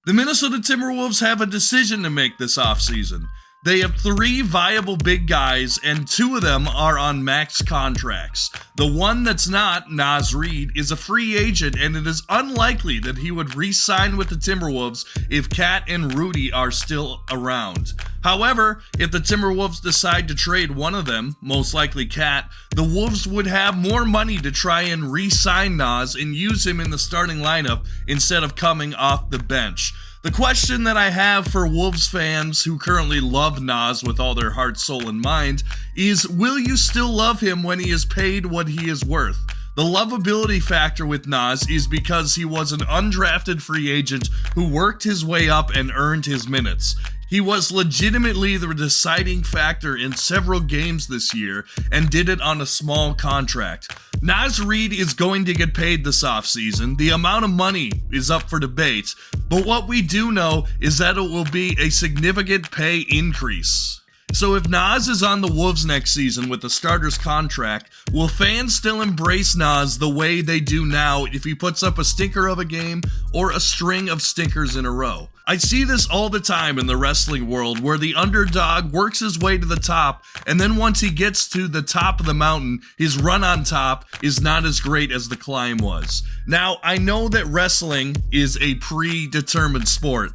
The Minnesota Timberwolves have a decision to make this offseason. They have 3 viable big guys, and 2 of them are on max contracts. The one that's not, Naz Reid, is a free agent, and it is unlikely that he would re-sign with the Timberwolves if Cat and Rudy are still around. However, if the Timberwolves decide to trade one of them, most likely Cat, the Wolves would have more money to try and re-sign Naz and use him in the starting lineup instead of coming off the bench. The question that I have for Wolves fans who currently love Naz with all their heart, soul, and mind is, will you still love him when he is paid what he is worth? The lovability factor with Naz is because he was an undrafted free agent who worked his way up and earned his minutes. He was legitimately the deciding factor in several games this year and did it on a small contract. Naz Reid is going to get paid this offseason. The amount of money is up for debate, but what we do know is that it will be a significant pay increase. So if Naz is on the Wolves next season with a starter's contract, will fans still embrace Naz the way they do now if he puts up a stinker of a game or a string of stinkers in a row? I see this all the time in the wrestling world where the underdog works his way to the top, and then once he gets to the top of the mountain, his run on top is not as great as the climb was. Now, I know that wrestling is a predetermined sport.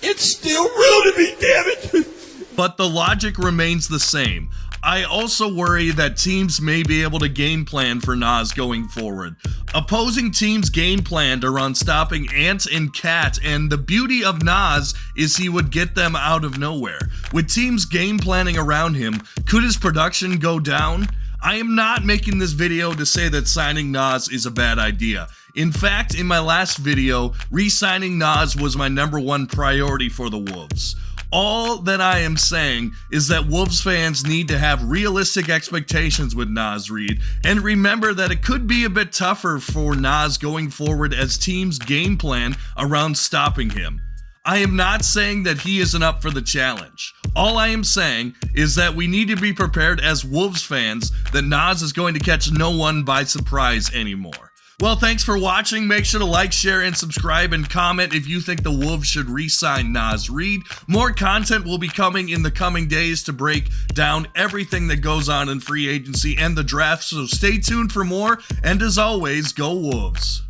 It's still real to me, damn it! But the logic remains the same. I also worry that teams may be able to game plan for Naz going forward. Opposing teams game planned around stopping Ant and Cat, and the beauty of Naz is he would get them out of nowhere. With teams game planning around him, could his production go down? I am not making this video to say that signing Naz is a bad idea. In fact, in my last video, re-signing Naz was my #1 priority for the Wolves. All that I am saying is that Wolves fans need to have realistic expectations with Naz Reid, and remember that it could be a bit tougher for Naz going forward as teams game plan around stopping him. I am not saying that he isn't up for the challenge. All I am saying is that we need to be prepared as Wolves fans that Naz is going to catch no one by surprise anymore. Well, thanks for watching. Make sure to like, share, and subscribe, and comment if you think the Wolves should re-sign Naz Reid. More content will be coming in the coming days to break down everything that goes on in free agency and the draft, so stay tuned for more, and as always, go Wolves.